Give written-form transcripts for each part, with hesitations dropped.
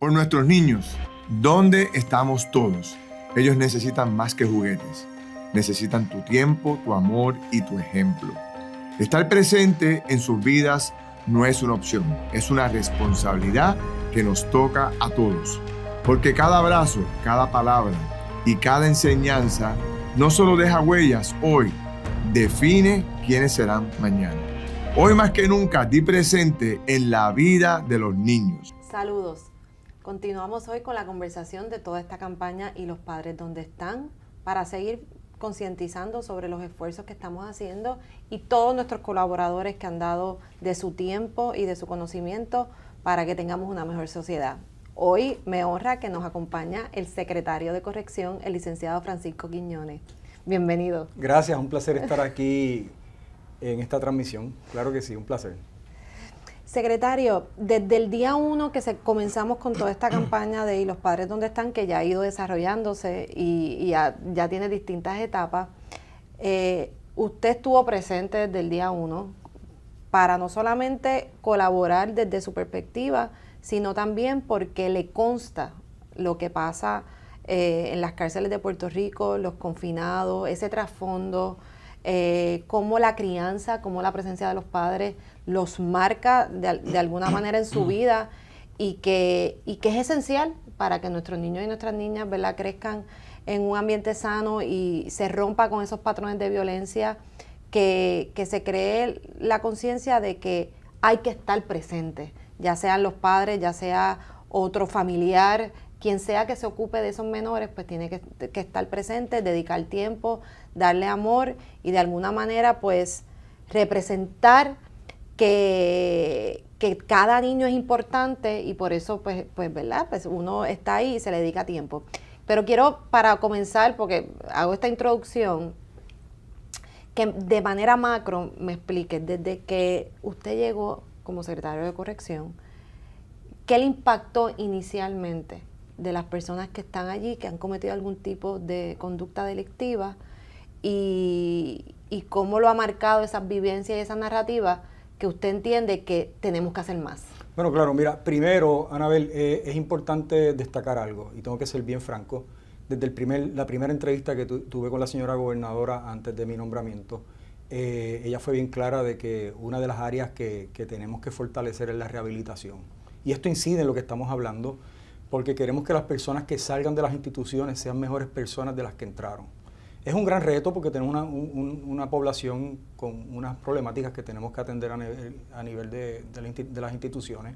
por nuestros niños. ¿Dónde estamos todos? Ellos necesitan más que juguetes. Necesitan tu tiempo, tu amor y tu ejemplo. Estar presente en sus vidas no es una opción, es una responsabilidad que nos toca a todos. Porque cada abrazo, cada palabra y cada enseñanza no solo deja huellas hoy, define quiénes serán mañana. Hoy más que nunca, di presente en la vida de los niños. Saludos. Continuamos hoy con la conversación de toda esta campaña y los padres donde están para seguir concientizando sobre los esfuerzos que estamos haciendo y todos nuestros colaboradores que han dado de su tiempo y de su conocimiento para que tengamos una mejor sociedad. Hoy me honra que nos acompaña el secretario de Corrección, el licenciado Francisco Quiñones. Bienvenido. Gracias, un placer estar aquí en esta transmisión. Claro que sí, un placer. Secretario, desde el día 1 que comenzamos con toda esta campaña de ¿Y los padres dónde están?, que ya ha ido desarrollándose y ya tiene distintas etapas, usted estuvo presente desde el día 1 para no solamente colaborar desde su perspectiva, sino también porque le consta lo que pasa en las cárceles de Puerto Rico, los confinados, ese trasfondo, cómo la crianza, cómo la presencia de los padres los marca de alguna manera en su vida y que es esencial para que nuestros niños y nuestras niñas, ¿verdad?, crezcan en un ambiente sano y se rompa con esos patrones de violencia, que se cree la conciencia de que hay que estar presente, ya sean los padres, ya sea otro familiar, quien sea que se ocupe de esos menores, pues tiene que estar presente, dedicar tiempo, darle amor y de alguna manera pues representar que cada niño es importante y por eso pues ¿verdad? Pues uno está ahí y se le dedica tiempo. Pero quiero, para comenzar, porque hago esta introducción, que de manera macro me explique, desde que usted llegó como secretario de Corrección, ¿qué le impactó inicialmente de las personas que están allí, que han cometido algún tipo de conducta delictiva y cómo lo ha marcado esas vivencias y esas narrativas que usted entiende que tenemos que hacer más? Bueno, claro, mira, primero, Anabel, es importante destacar algo, y tengo que ser bien franco. Desde la primera entrevista que tuve con la señora gobernadora antes de mi nombramiento, ella fue bien clara de que una de las áreas que tenemos que fortalecer es la rehabilitación. Y esto incide en lo que estamos hablando, porque queremos que las personas que salgan de las instituciones sean mejores personas de las que entraron. Es un gran reto porque tenemos una población con unas problemáticas que tenemos que atender a nivel de las instituciones,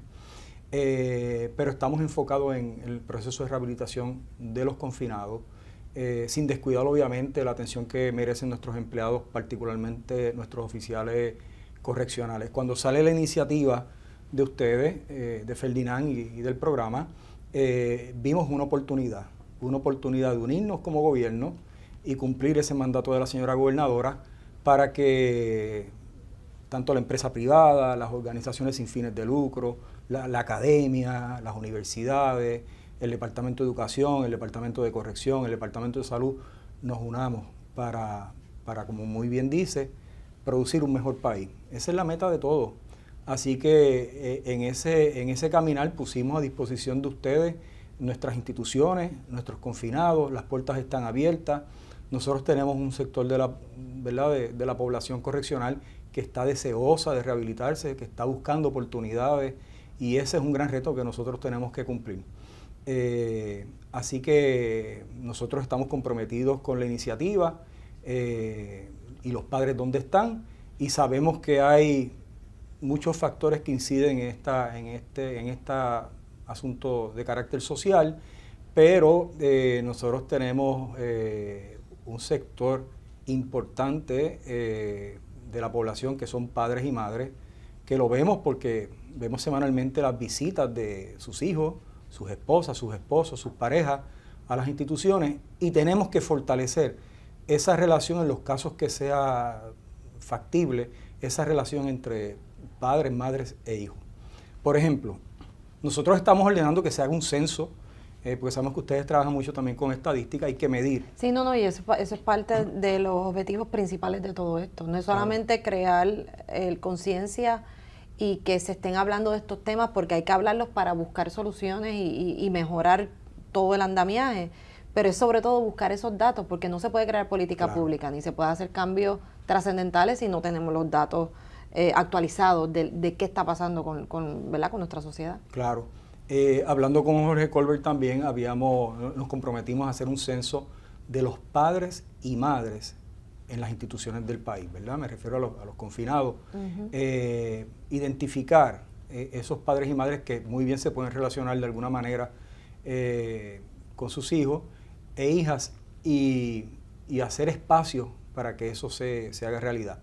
pero estamos enfocados en el proceso de rehabilitación de los confinados, sin descuidar obviamente la atención que merecen nuestros empleados, particularmente nuestros oficiales correccionales. Cuando sale la iniciativa de ustedes, de Ferdinand y del programa, vimos una oportunidad de unirnos como gobierno y cumplir ese mandato de la señora gobernadora para que tanto la empresa privada, las organizaciones sin fines de lucro, la academia, las universidades, el Departamento de Educación, el Departamento de Corrección, el Departamento de Salud, nos unamos para, como muy bien dice, producir un mejor país. Esa es la meta de todos. Así que en ese caminar pusimos a disposición de ustedes nuestras instituciones, nuestros confinados, las puertas están abiertas. Nosotros tenemos un sector de la población correccional que está deseosa de rehabilitarse, que está buscando oportunidades y ese es un gran reto que nosotros tenemos que cumplir. Así que nosotros estamos comprometidos con la iniciativa y los padres dónde están y sabemos que hay muchos factores que inciden en este asunto de carácter social, pero nosotros tenemos un sector importante de la población que son padres y madres, que lo vemos porque vemos semanalmente las visitas de sus hijos, sus esposas, sus esposos, sus parejas a las instituciones y tenemos que fortalecer esa relación en los casos que sea factible, esa relación entre padres, madres e hijos. Por ejemplo, nosotros estamos ordenando que se haga un censo, porque sabemos que ustedes trabajan mucho también con estadística, hay que medir. Sí, no, y eso es parte de los objetivos principales de todo esto. No es solamente crear conciencia y que se estén hablando de estos temas, porque hay que hablarlos para buscar soluciones y mejorar todo el andamiaje, pero es sobre todo buscar esos datos, porque no se puede crear política pública, ni se puede hacer cambios trascendentales si no tenemos los datos actualizados de qué está pasando ¿verdad? Con nuestra sociedad. Claro. Hablando con Jorge Colbert también, nos comprometimos a hacer un censo de los padres y madres en las instituciones del país, ¿verdad? Me refiero a los confinados. Identificar esos padres y madres que muy bien se pueden relacionar de alguna manera con sus hijos e hijas y hacer espacios para que eso se haga realidad.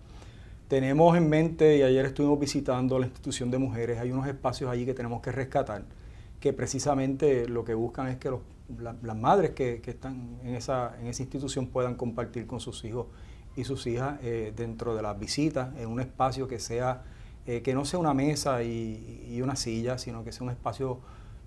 Tenemos en mente, y ayer estuvimos visitando la institución de mujeres, hay unos espacios allí que tenemos que rescatar, que precisamente lo que buscan es que las madres que están en esa institución puedan compartir con sus hijos y sus hijas dentro de las visitas, en un espacio que sea que no sea una mesa y una silla, sino que sea un espacio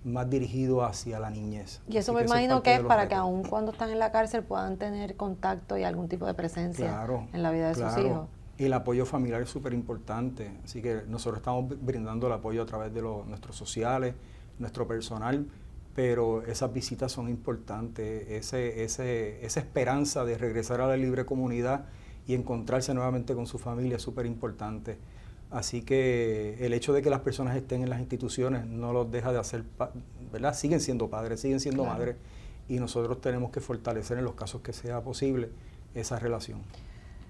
más dirigido hacia la niñez. Y eso me imagino que es para que aun cuando están en la cárcel puedan tener contacto y algún tipo de presencia en la vida de sus hijos. Y el apoyo familiar es súper importante, así que nosotros estamos brindando el apoyo a través de nuestros sociales, nuestro personal, pero esas visitas son importantes, esa esperanza de regresar a la libre comunidad y encontrarse nuevamente con su familia es súper importante. Así que el hecho de que las personas estén en las instituciones no los deja de hacer, ¿verdad? Siguen siendo padres, siguen siendo madres, y nosotros tenemos que fortalecer en los casos que sea posible esa relación.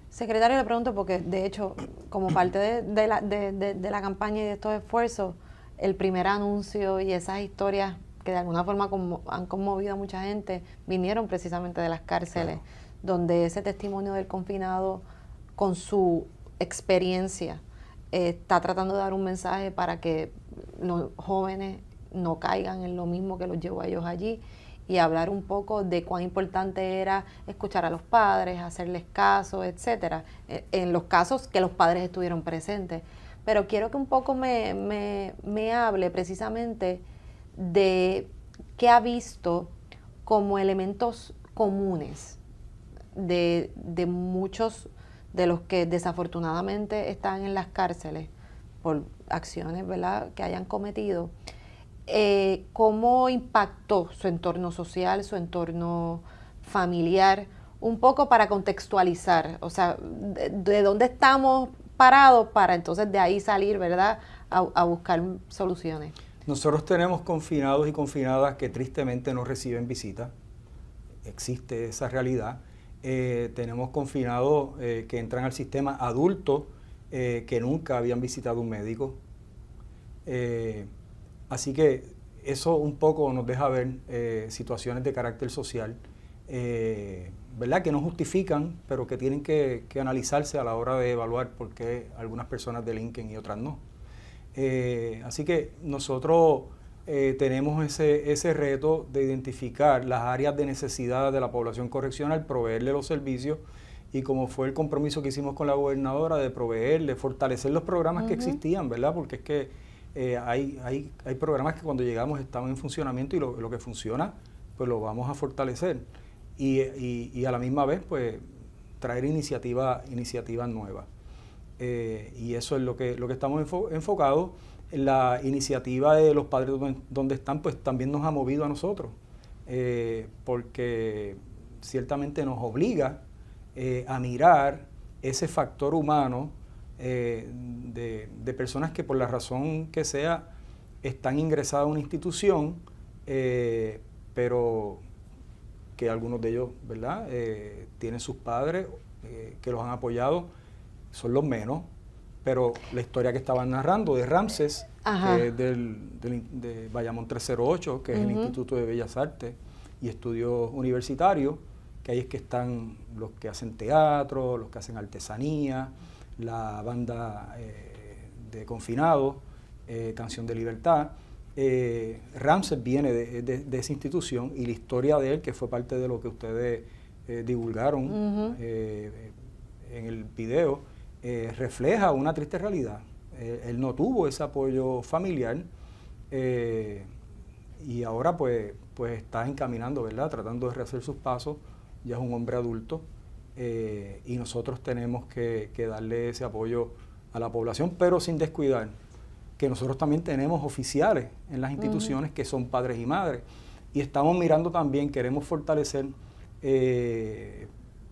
Secretario, le pregunto porque de hecho, como parte de la campaña y de estos esfuerzos, el primer anuncio y esas historias que de alguna forma han conmovido a mucha gente, vinieron precisamente de las cárceles, donde ese testimonio del confinado con su experiencia está tratando de dar un mensaje para que los jóvenes no caigan en lo mismo que los llevó a ellos allí, y hablar un poco de cuán importante era escuchar a los padres, hacerles caso, etcétera, en los casos que los padres estuvieron presentes. Pero quiero que un poco me hable precisamente de qué ha visto como elementos comunes de muchos de los que desafortunadamente están en las cárceles por acciones, ¿verdad?, que hayan cometido. ¿Cómo impactó su entorno social, su entorno familiar? Un poco para contextualizar, o sea, de dónde estamos parados para entonces de ahí salir, ¿verdad?, a buscar soluciones. Nosotros tenemos confinados y confinadas que tristemente no reciben visita. Existe esa realidad. Tenemos confinados que entran al sistema, adultos que nunca habían visitado un médico. Así que eso un poco nos deja ver situaciones de carácter social, ¿verdad?, que no justifican, pero que tienen que analizarse a la hora de evaluar por qué algunas personas delinquen y otras no. Así que nosotros tenemos ese reto de identificar las áreas de necesidad de la población correccional, proveerle los servicios, y como fue el compromiso que hicimos con la gobernadora de proveerle, fortalecer los programas que existían, ¿verdad?, porque es que hay programas que cuando llegamos estaban en funcionamiento, y lo que funciona, pues lo vamos a fortalecer. Y a la misma vez, pues, traer iniciativas nuevas. Y eso es lo que estamos enfocados. La iniciativa de los padres donde están, pues también nos ha movido a nosotros, porque ciertamente nos obliga a mirar ese factor humano de personas que por la razón que sea están ingresadas a una institución, pero que algunos de ellos, ¿verdad?, tienen sus padres que los han apoyado, son los menos. Pero la historia que estaban narrando de Ramses, que es de Bayamón 308, que es el Instituto de Bellas Artes y Estudios Universitarios, que ahí es que están los que hacen teatro, los que hacen artesanía, la banda de confinados, Canción de Libertad. Ramses viene de esa institución, y la historia de él, que fue parte de lo que ustedes divulgaron en el video, refleja una triste realidad. Él no tuvo ese apoyo familiar, y ahora pues está encaminando, ¿verdad?, tratando de rehacer sus pasos. Ya es un hombre adulto, y nosotros tenemos que darle ese apoyo a la población, pero sin descuidar que nosotros también tenemos oficiales en las instituciones que son padres y madres. Y estamos mirando también, queremos fortalecer,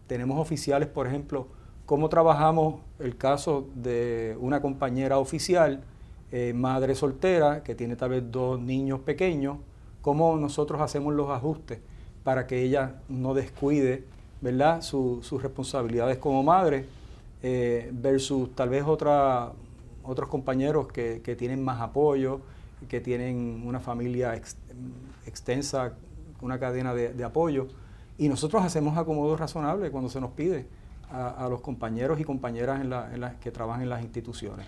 tenemos oficiales, por ejemplo, cómo trabajamos el caso de una compañera oficial, madre soltera, que tiene tal vez 2 niños pequeños, cómo nosotros hacemos los ajustes para que ella no descuide, ¿verdad?, sus responsabilidades como madre, versus tal vez otros compañeros que tienen más apoyo, que tienen una familia extensa, una cadena de apoyo. Y nosotros hacemos acomodos razonables cuando se nos pide a los compañeros y compañeras que trabajan en las instituciones.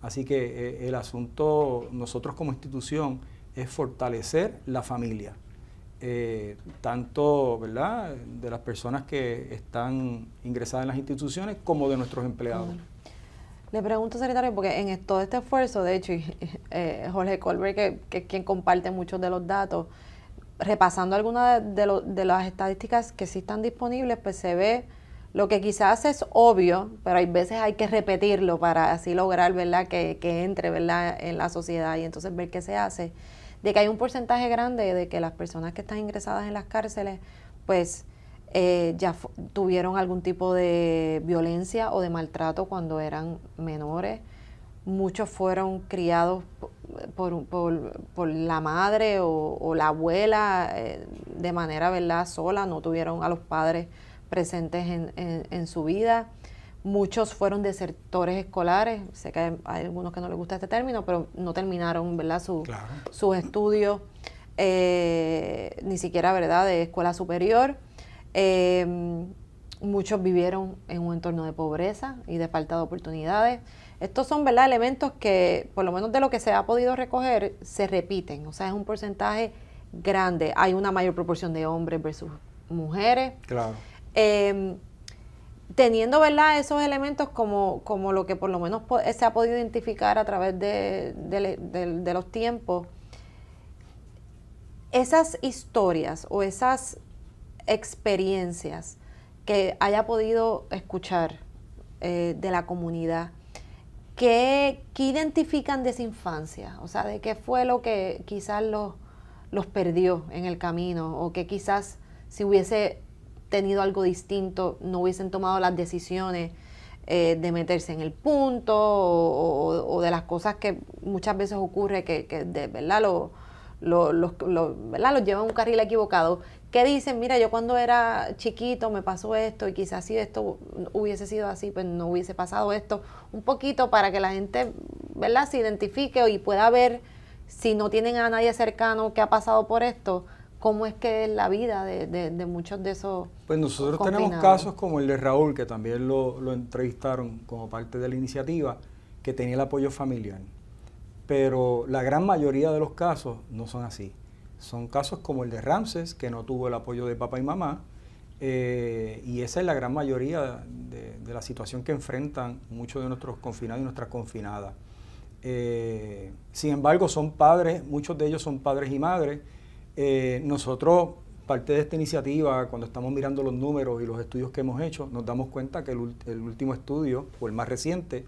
Así que el asunto, nosotros como institución, es fortalecer la familia. Tanto, ¿verdad?, de las personas que están ingresadas en las instituciones como de nuestros empleados. Le pregunto, secretario, porque en todo este esfuerzo, de hecho, Jorge Colbert, que es quien comparte muchos de los datos, repasando algunas de las estadísticas que sí están disponibles, pues se ve lo que quizás es obvio, pero hay veces hay que repetirlo para así lograr, ¿verdad?, que entre, ¿verdad?, en la sociedad y entonces ver qué se hace, de que hay un porcentaje grande de que las personas que están ingresadas en las cárceles, pues tuvieron algún tipo de violencia o de maltrato cuando eran menores. Muchos fueron criados por la madre o la abuela de manera, ¿verdad?, sola, no tuvieron a los padres presentes en su vida. Muchos fueron desertores escolares. Sé que hay algunos que no les gusta este término, pero no terminaron, ¿verdad?, sus estudios, ni siquiera, ¿verdad?, de escuela superior. Muchos vivieron en un entorno de pobreza y de falta de oportunidades. Estos son, ¿verdad?, elementos que, por lo menos de lo que se ha podido recoger, se repiten. O sea, es un porcentaje grande. Hay una mayor proporción de hombres versus mujeres. Claro. Teniendo, ¿verdad?, esos elementos como lo que por lo menos se ha podido identificar a través de los tiempos, esas historias o esas experiencias que haya podido escuchar de la comunidad, ¿qué identifican de esa infancia? O sea, ¿de qué fue lo que quizás los perdió en el camino? O que quizás si hubiese tenido algo distinto, no hubiesen tomado las decisiones de meterse en el punto o de las cosas que muchas veces ocurre que de verdad ¿verdad?, los llevan a un carril equivocado. ¿Qué dicen? Mira, yo cuando era chiquito me pasó esto y quizás si esto hubiese sido así, pues no hubiese pasado esto. Un poquito para que la gente, ¿verdad?, se identifique y pueda ver, si no tienen a nadie cercano que ha pasado por esto, cómo es que es la vida de muchos de esos. Pues nosotros tenemos casos como el de Raúl, que también lo entrevistaron como parte de la iniciativa, que tenía el apoyo familiar. Pero la gran mayoría de los casos no son así. Son casos como el de Ramses, que no tuvo el apoyo de papá y mamá, y esa es la gran mayoría de la situación que enfrentan muchos de nuestros confinados y nuestras confinadas. Sin embargo, son padres, muchos de ellos son padres y madres. Nosotros, parte de esta iniciativa, cuando estamos mirando los números y los estudios que hemos hecho, nos damos cuenta que el último estudio, o el más reciente,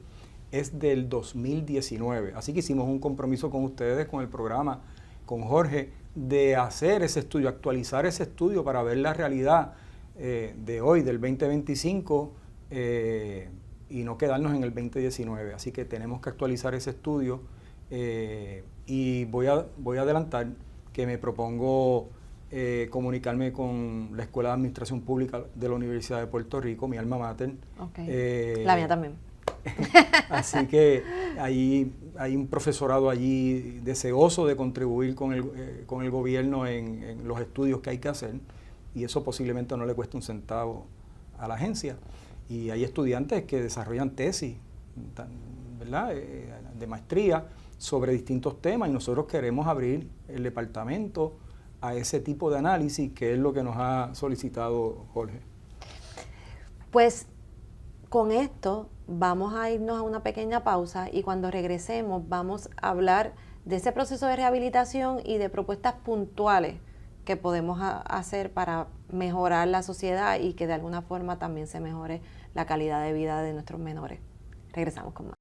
es del 2019. Así que hicimos un compromiso con ustedes, con el programa, con Jorge, de hacer ese estudio, actualizar ese estudio para ver la realidad de hoy, del 2025, y no quedarnos en el 2019. Así que tenemos que actualizar ese estudio y voy a adelantar que me propongo comunicarme con la Escuela de Administración Pública de la Universidad de Puerto Rico, mi alma mater. Okay. La mía también. Así que hay un profesorado allí deseoso de contribuir con el gobierno en los estudios que hay que hacer, y eso posiblemente no le cuesta un centavo a la agencia. Y hay estudiantes que desarrollan tesis, ¿verdad?, de maestría sobre distintos temas, y nosotros queremos abrir el departamento a ese tipo de análisis, que es lo que nos ha solicitado Jorge. Pues con esto vamos a irnos a una pequeña pausa y cuando regresemos vamos a hablar de ese proceso de rehabilitación y de propuestas puntuales que podemos hacer para mejorar la sociedad y que de alguna forma también se mejore la calidad de vida de nuestros menores. Regresamos con más.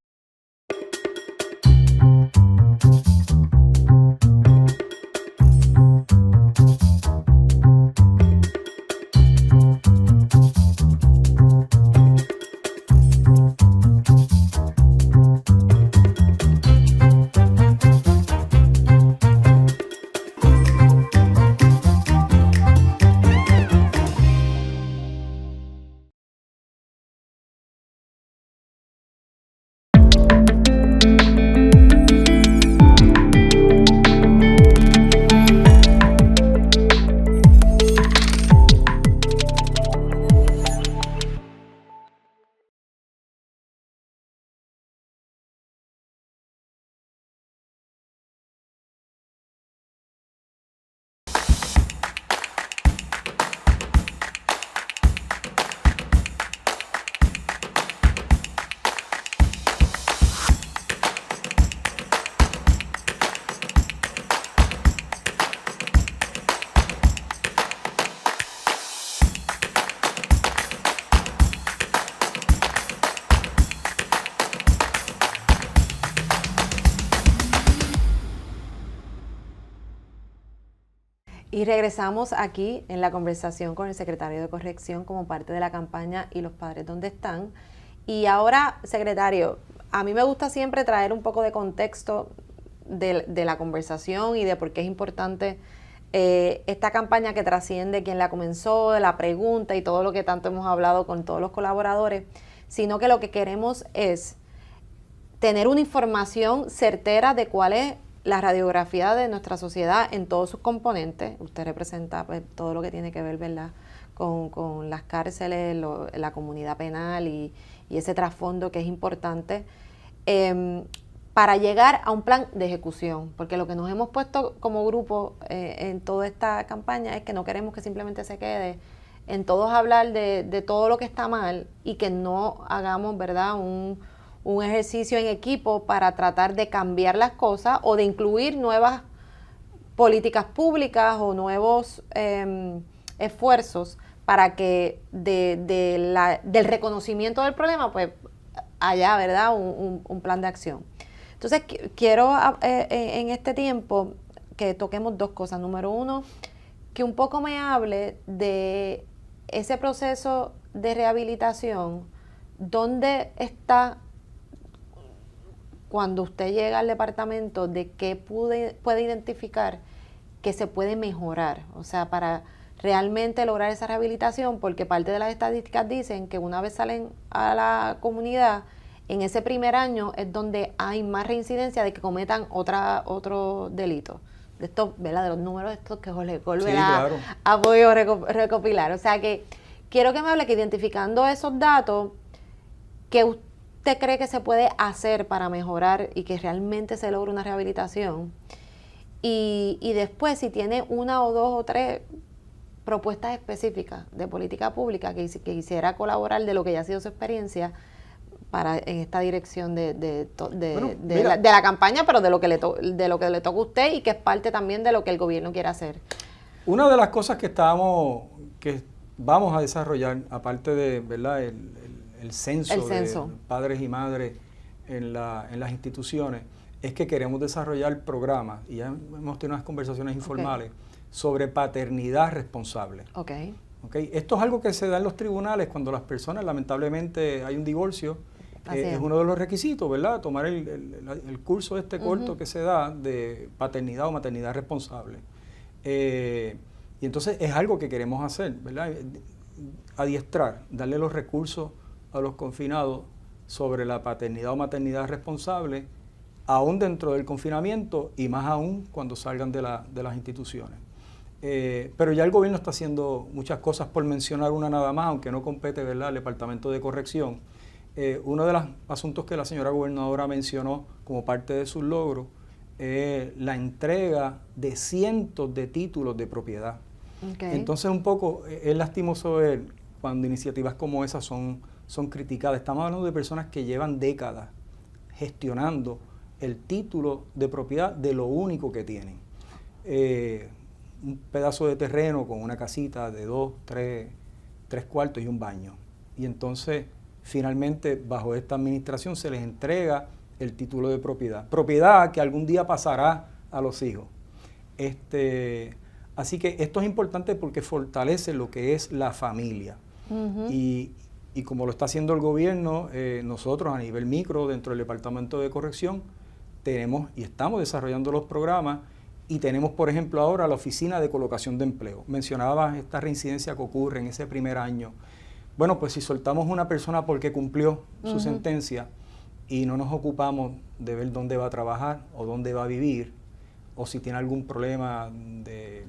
Y regresamos aquí en la conversación con el secretario de Corrección como parte de la campaña ¿Y los padres dónde están? Y ahora, secretario, a mí me gusta siempre traer un poco de contexto de la conversación y de por qué es importante esta campaña que trasciende quien la comenzó, de la pregunta y todo lo que tanto hemos hablado con todos los colaboradores, sino que lo que queremos es tener una información certera de cuál es la radiografía de nuestra sociedad en todos sus componentes. Usted representa pues, todo lo que tiene que ver, ¿verdad?, con las cárceles, la comunidad penal y ese trasfondo que es importante para llegar a un plan de ejecución, porque lo que nos hemos puesto como grupo en toda esta campaña es que no queremos que simplemente se quede en todos hablar de todo lo que está mal y que no hagamos, ¿verdad?, un ejercicio en equipo para tratar de cambiar las cosas o de incluir nuevas políticas públicas o nuevos esfuerzos para que del reconocimiento del problema pues haya, ¿verdad?, un plan de acción. Entonces quiero en este tiempo que toquemos dos cosas. Número uno, que un poco me hable de ese proceso de rehabilitación, dónde está cuando usted llega al departamento, de qué puede identificar que se puede mejorar, o sea, para realmente lograr esa rehabilitación, porque parte de las estadísticas dicen que una vez salen a la comunidad, en ese primer año es donde hay más reincidencia de que cometan otro delito. De estos, ¿verdad?, de los números estos que Jorge Colbert ha podido recopilar. O sea que quiero que me hable que identificando esos datos, ¿qué usted cree que se puede hacer para mejorar y que realmente se logre una rehabilitación? Y después, si tiene una o dos o tres propuestas específicas de política pública que quisiera colaborar de lo que ya ha sido su experiencia en esta dirección de la campaña, pero de lo que le toca a usted y que es parte también de lo que el gobierno quiere hacer. Una de las cosas que vamos a desarrollar, aparte de, ¿verdad?, el censo de padres y madres en las instituciones, es que queremos desarrollar programas, y ya hemos tenido unas conversaciones informales, sobre paternidad responsable. Okay. Esto es algo que se da en los tribunales cuando las personas, lamentablemente, hay un divorcio. Es uno de los requisitos, ¿verdad?, tomar el curso corto que se da de paternidad o maternidad responsable. Y entonces es algo que queremos hacer, ¿verdad?, adiestrar, darle los recursos a los confinados sobre la paternidad o maternidad responsable, aún dentro del confinamiento y más aún cuando salgan de las instituciones. Pero ya el gobierno está haciendo muchas cosas, por mencionar una nada más, aunque no compete, ¿verdad?, al Departamento de Corrección. Uno de los asuntos que la señora gobernadora mencionó como parte de sus logros es la entrega de cientos de títulos de propiedad. Entonces un poco es lastimoso ver cuando iniciativas como esas son criticadas. Estamos hablando de personas que llevan décadas gestionando el título de propiedad de lo único que tienen. Un pedazo de terreno con una casita de 2, 3 cuartos y un baño. Y entonces, finalmente, bajo esta administración se les entrega el título de propiedad. Propiedad que algún día pasará a los hijos. Así que esto es importante porque fortalece lo que es la familia. Y como lo está haciendo el gobierno, nosotros a nivel micro, dentro del Departamento de Corrección, tenemos y estamos desarrollando los programas y tenemos, por ejemplo, ahora la Oficina de Colocación de Empleo. Mencionabas esta reincidencia que ocurre en ese primer año. Bueno, pues si soltamos una persona porque cumplió su sentencia y no nos ocupamos de ver dónde va a trabajar o dónde va a vivir, o si tiene algún problema de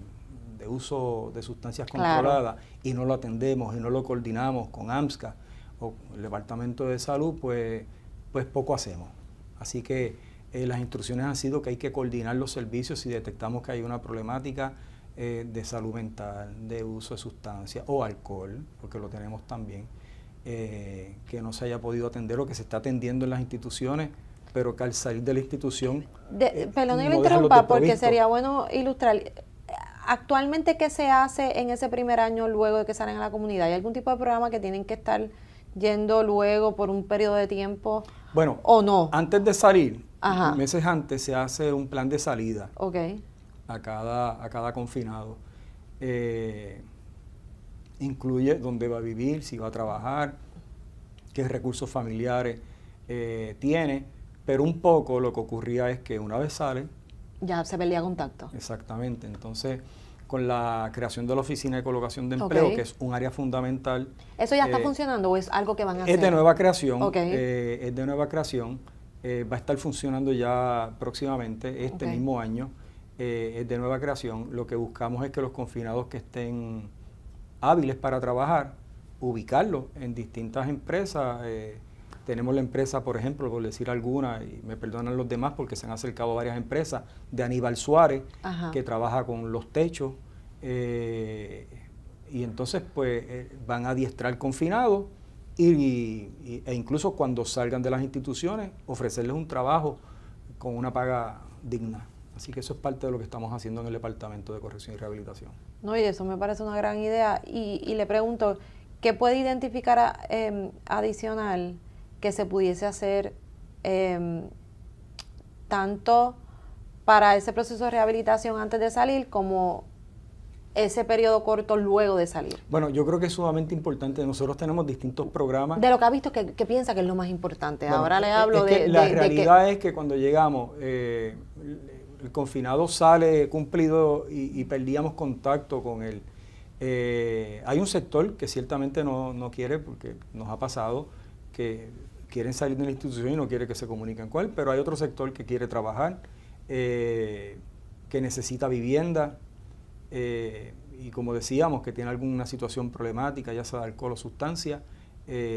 uso de sustancias controladas y no lo atendemos y no lo coordinamos con AMSCA o el Departamento de Salud, pues poco hacemos. Así que las instrucciones han sido que hay que coordinar los servicios si detectamos que hay una problemática de salud mental, de uso de sustancias o alcohol, porque lo tenemos también, que no se haya podido atender o que se está atendiendo en las instituciones, pero que al salir de la institución... Perdón que lo interrumpa, porque sería bueno ilustrar. Actualmente, ¿qué se hace en ese primer año luego de que salen a la comunidad? ¿Hay algún tipo de programa que tienen que estar yendo luego por un periodo de tiempo o no? Antes de salir, meses antes, se hace un plan de salida. a cada confinado. Incluye dónde va a vivir, si va a trabajar, qué recursos familiares tiene, pero un poco lo que ocurría es que una vez sale... Ya se perdía contacto. Exactamente, entonces con la creación de la Oficina de Colocación de Empleo, que es un área fundamental... ¿Eso ya está funcionando o es algo que van a hacer? Es de nueva creación, es de nueva creación, va a estar funcionando ya próximamente, este mismo año, es de nueva creación. Lo que buscamos es que los confinados que estén hábiles para trabajar, ubicarlos en distintas empresas. Tenemos la empresa, por ejemplo, por decir alguna, y me perdonan los demás porque se han acercado varias empresas, de Aníbal Suárez, que trabaja con los techos, y entonces pues van a adiestrar confinados e incluso cuando salgan de las instituciones, ofrecerles un trabajo con una paga digna. Así que eso es parte de lo que estamos haciendo en el Departamento de Corrección y Rehabilitación. No, y eso me parece una gran idea. Y le pregunto, ¿qué puede identificar adicional que se pudiese hacer tanto para ese proceso de rehabilitación antes de salir como ese periodo corto luego de salir? Bueno, yo creo que es sumamente importante. Nosotros tenemos distintos programas. De lo que ha visto, ¿qué piensa que es lo más importante? Bueno, ahora le hablo la realidad es que cuando llegamos, el confinado sale cumplido y perdíamos contacto con él. Hay un sector que ciertamente no quiere, porque nos ha pasado, que quieren salir de la institución y no quiere que se comuniquen con él, pero hay otro sector que quiere trabajar, que necesita vivienda, y como decíamos, que tiene alguna situación problemática, ya sea de alcohol o sustancia.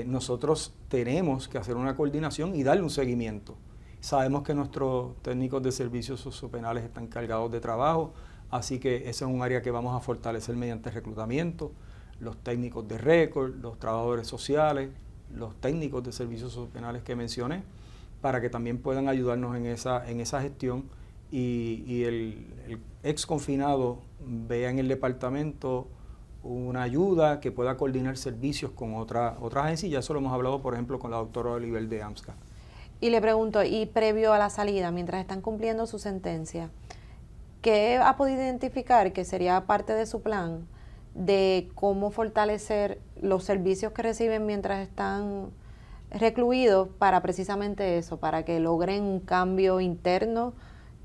Nosotros tenemos que hacer una coordinación y darle un seguimiento. Sabemos que nuestros técnicos de servicios sociopenales están cargados de trabajo, así que ese es un área que vamos a fortalecer mediante reclutamiento, los técnicos de récord, los trabajadores sociales, los técnicos de servicios sociopenales que mencioné, para que también puedan ayudarnos en esa gestión y el ex confinado vea en el departamento una ayuda que pueda coordinar servicios con otras agencias. Ya eso lo hemos hablado, por ejemplo, con la doctora Oliver de AMSCA. Y le pregunto, y previo a la salida, mientras están cumpliendo su sentencia, ¿qué ha podido identificar que sería parte de su plan de cómo fortalecer los servicios que reciben mientras están recluidos para precisamente eso, para que logren un cambio interno,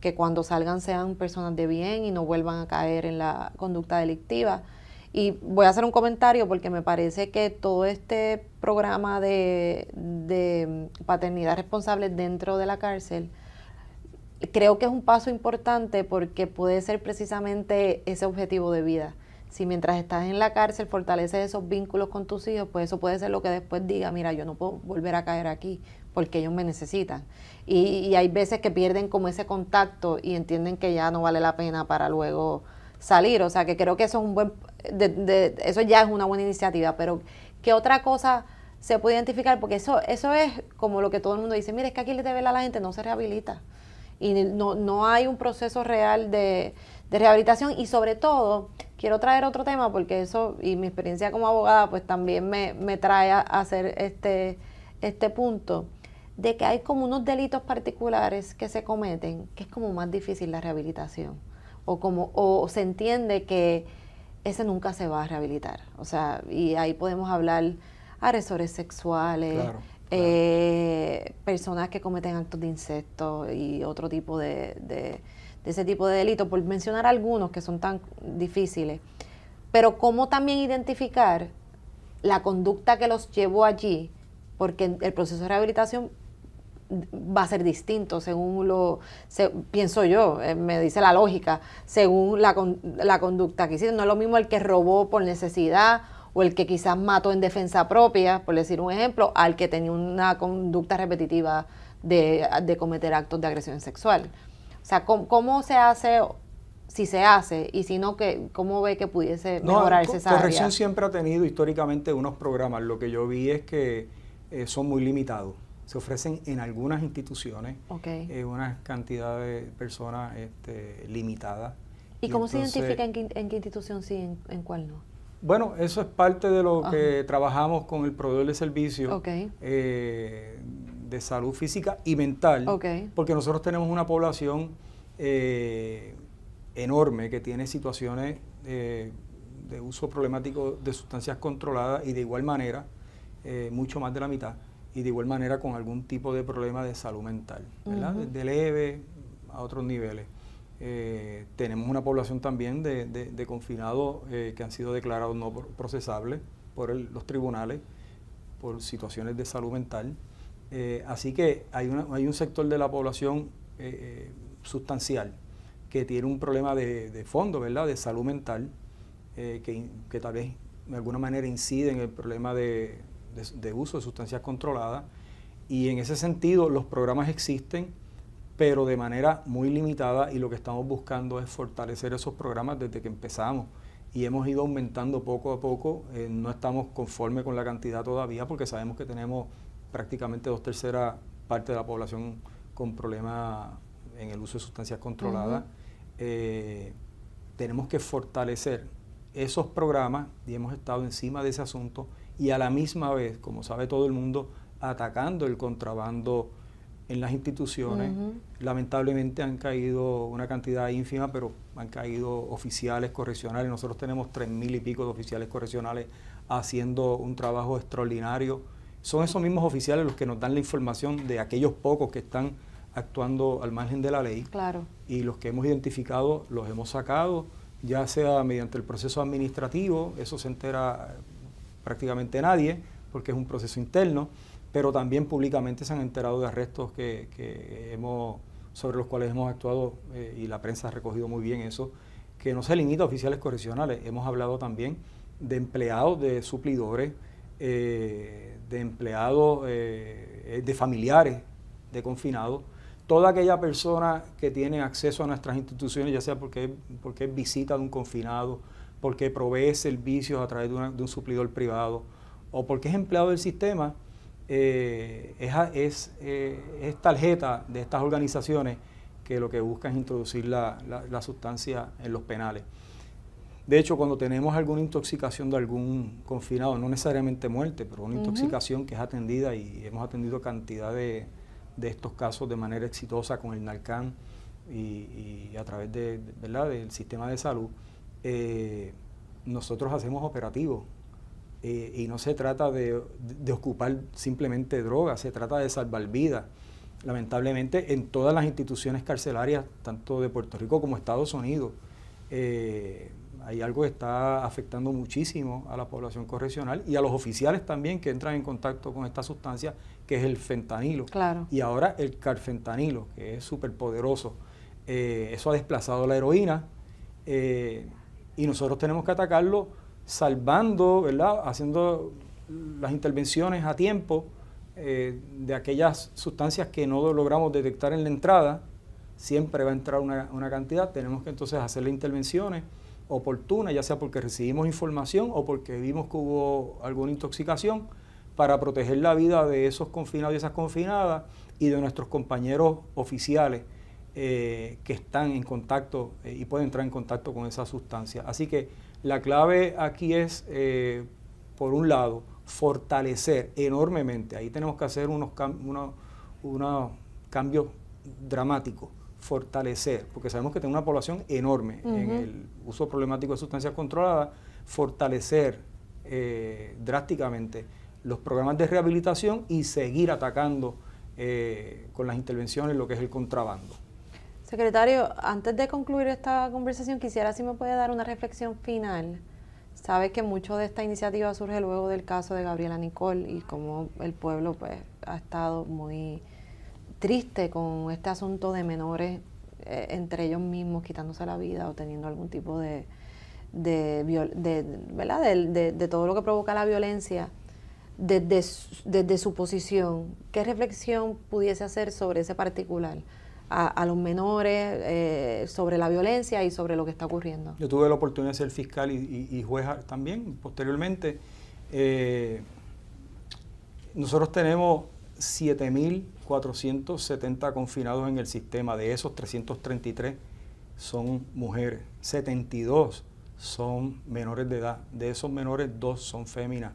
que cuando salgan sean personas de bien y no vuelvan a caer en la conducta delictiva? Y voy a hacer un comentario porque me parece que todo este programa de paternidad responsable dentro de la cárcel, creo que es un paso importante porque puede ser precisamente ese objetivo de vida. Si mientras estás en la cárcel fortaleces esos vínculos con tus hijos, pues eso puede ser lo que después diga, mira, yo no puedo volver a caer aquí porque ellos me necesitan. Y hay veces que pierden como ese contacto y entienden que ya no vale la pena para luego salir. O sea, que creo que eso es un buen, eso ya es una buena iniciativa, pero ¿qué otra cosa se puede identificar? Porque eso es como lo que todo el mundo dice, mira, es que aquí le debe a la gente, no se rehabilita. Y no hay un proceso real de rehabilitación. Y sobre todo, quiero traer otro tema porque eso, y mi experiencia como abogada, pues también me trae a hacer este punto, de que hay como unos delitos particulares que se cometen, que es como más difícil la rehabilitación. O se entiende que ese nunca se va a rehabilitar. O sea, y ahí podemos hablar agresores sexuales, claro. Personas que cometen actos de incesto y otro tipo de ese tipo de delitos, por mencionar algunos que son tan difíciles. Pero cómo también identificar la conducta que los llevó allí, porque el proceso de rehabilitación va a ser distinto según pienso yo, me dice la lógica, según la conducta que hicieron. No es lo mismo el que robó por necesidad o el que quizás mató en defensa propia, por decir un ejemplo, al que tenía una conducta repetitiva de cometer actos de agresión sexual. O sea, ¿cómo se hace, si se hace, y si no, cómo ve que pudiese mejorarse esa área? Corrección siempre ha tenido históricamente unos programas. Lo que yo vi es que son muy limitados. Se ofrecen en algunas instituciones, una cantidad de personas limitadas. ¿Y cómo se identifica en qué institución sí, en cuál no? Bueno, eso es parte de lo que trabajamos con el proveedor de servicios de salud física y mental, porque nosotros tenemos una población enorme que tiene situaciones de uso problemático de sustancias controladas y de igual manera, mucho más de la mitad, y de igual manera con algún tipo de problema de salud mental, ¿verdad? Desde leve a otros niveles. Tenemos una población también de confinados que han sido declarados no procesables por los tribunales por situaciones de salud mental. Así que hay un sector de la población sustancial que tiene un problema de fondo, ¿verdad? De salud mental, que tal vez de alguna manera incide en el problema de uso de sustancias controladas. Y en ese sentido los programas existen, pero de manera muy limitada, y lo que estamos buscando es fortalecer esos programas desde que empezamos. Y hemos ido aumentando poco a poco, no estamos conformes con la cantidad todavía porque sabemos que tenemos prácticamente 2/3 parte de la población con problemas en el uso de sustancias controladas. Tenemos que fortalecer esos programas y hemos estado encima de ese asunto y a la misma vez, como sabe todo el mundo, atacando el contrabando en las instituciones. Lamentablemente han caído una cantidad ínfima, pero han caído oficiales correccionales. Nosotros tenemos 3,000 y pico de oficiales correccionales haciendo un trabajo extraordinario. Son esos mismos oficiales los que nos dan la información de aquellos pocos que están actuando al margen de la ley. Claro. Y los que hemos identificado los hemos sacado, ya sea mediante el proceso administrativo, eso se entera prácticamente nadie, porque es un proceso interno, pero también públicamente se han enterado de arrestos sobre los cuales hemos actuado, y la prensa ha recogido muy bien eso, que no se limita a oficiales correccionales. Hemos hablado también de empleados de suplidores, de empleados, de familiares de confinados, toda aquella persona que tiene acceso a nuestras instituciones, ya sea porque es visita de un confinado, porque provee servicios a través de un suplidor privado, o porque es empleado del sistema, es tarjeta de estas organizaciones que lo que buscan es introducir la sustancia en los penales. De hecho, cuando tenemos alguna intoxicación de algún confinado, no necesariamente muerte, pero una intoxicación que es atendida, y hemos atendido cantidad de estos casos de manera exitosa con el Narcan y a través ¿verdad?, del sistema de salud, nosotros hacemos operativos. Y no se trata de ocupar simplemente drogas, se trata de salvar vidas. Lamentablemente, en todas las instituciones carcelarias, tanto de Puerto Rico como Estados Unidos, hay algo que está afectando muchísimo a la población correccional y a los oficiales también que entran en contacto con esta sustancia, que es el fentanilo. Claro. Y ahora el carfentanilo, que es súper poderoso. Eso ha desplazado la heroína, y nosotros tenemos que atacarlo salvando, ¿verdad?, haciendo las intervenciones a tiempo de aquellas sustancias que no logramos detectar en la entrada. Siempre va a entrar una cantidad, tenemos que entonces hacer las intervenciones oportunas, ya sea porque recibimos información o porque vimos que hubo alguna intoxicación, para proteger la vida de esos confinados y esas confinadas y de nuestros compañeros oficiales que están en contacto y pueden entrar en contacto con esa sustancia. Así que la clave aquí es, por un lado, fortalecer enormemente. Ahí tenemos que hacer unos cambios dramáticos. Fortalecer, porque sabemos que tenemos una población enorme en el uso problemático de sustancias controladas. Fortalecer drásticamente los programas de rehabilitación y seguir atacando con las intervenciones lo que es el contrabando. Secretario, antes de concluir esta conversación, quisiera si me puede dar una reflexión final. Sabe que mucho de esta iniciativa surge luego del caso de Gabriela Nicole y cómo el pueblo pues ha estado muy triste con este asunto de menores, entre ellos mismos quitándose la vida o teniendo algún tipo ¿verdad?, de todo lo que provoca la violencia. Desde su posición, ¿qué reflexión pudiese hacer sobre ese particular? A los menores, sobre la violencia y sobre lo que está ocurriendo. Yo tuve la oportunidad de ser fiscal y juez también posteriormente. Nosotros tenemos 7,470 confinados en el sistema. De esos, 333 son mujeres, 72 son menores de edad. De esos menores, 2 son féminas.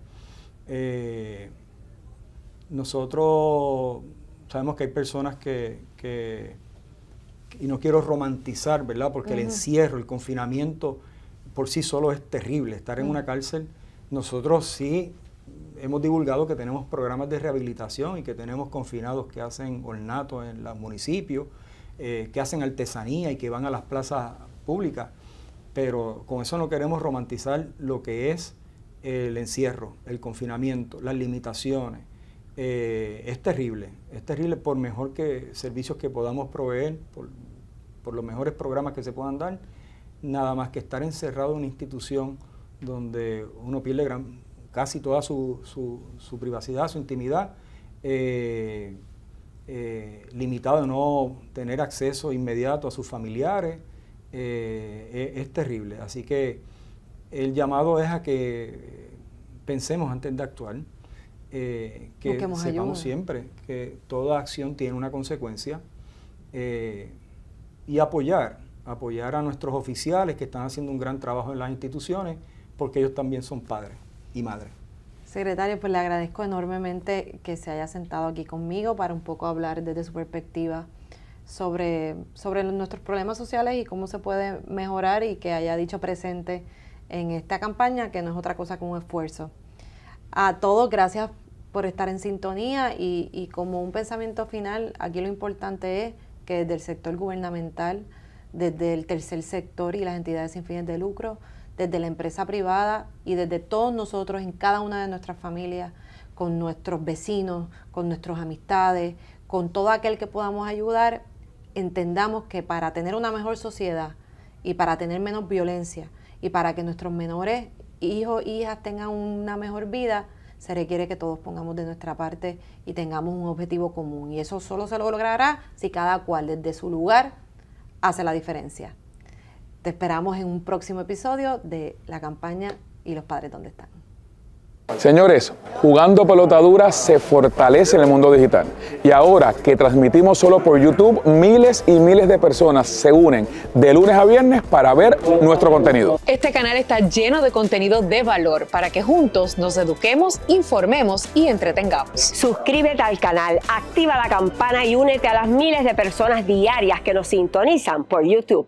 Nosotros sabemos que hay personas que y no quiero romantizar, ¿verdad? Porque el encierro, el confinamiento por sí solo es terrible. Estar en una cárcel, nosotros sí hemos divulgado que tenemos programas de rehabilitación y que tenemos confinados que hacen ornato en los municipios, que hacen artesanía y que van a las plazas públicas, pero con eso no queremos romantizar lo que es el encierro, el confinamiento, las limitaciones. Es terrible por mejor que servicios que podamos proveer, por los mejores programas que se puedan dar, nada más que estar encerrado en una institución donde uno pierde casi toda su privacidad, su intimidad, limitado a no tener acceso inmediato a sus familiares, es terrible. Así que el llamado es a que pensemos antes de actuar, que sepamos siempre que toda acción tiene una consecuencia, y apoyar a nuestros oficiales que están haciendo un gran trabajo en las instituciones, porque ellos también son padres y madres. Secretario, pues le agradezco enormemente que se haya sentado aquí conmigo para un poco hablar desde su perspectiva sobre nuestros problemas sociales y cómo se puede mejorar, y que haya dicho presente en esta campaña, que no es otra cosa que un esfuerzo. A todos, gracias por estar en sintonía, y como un pensamiento final, aquí lo importante es que desde el sector gubernamental, desde el tercer sector y las entidades sin fines de lucro, desde la empresa privada y desde todos nosotros en cada una de nuestras familias, con nuestros vecinos, con nuestras amistades, con todo aquel que podamos ayudar, entendamos que para tener una mejor sociedad y para tener menos violencia y para que nuestros menores hijos e hijas tengan una mejor vida, se requiere que todos pongamos de nuestra parte y tengamos un objetivo común. Y eso solo se logrará si cada cual desde su lugar hace la diferencia. Te esperamos en un próximo episodio de la campaña ¿Y los padres dónde están? Señores, Jugando Pelota Dura se fortalece en el mundo digital. Y ahora que transmitimos solo por YouTube, miles y miles de personas se unen de lunes a viernes para ver nuestro contenido. Este canal está lleno de contenido de valor para que juntos nos eduquemos, informemos y entretengamos. Suscríbete al canal, activa la campana y únete a las miles de personas diarias que nos sintonizan por YouTube.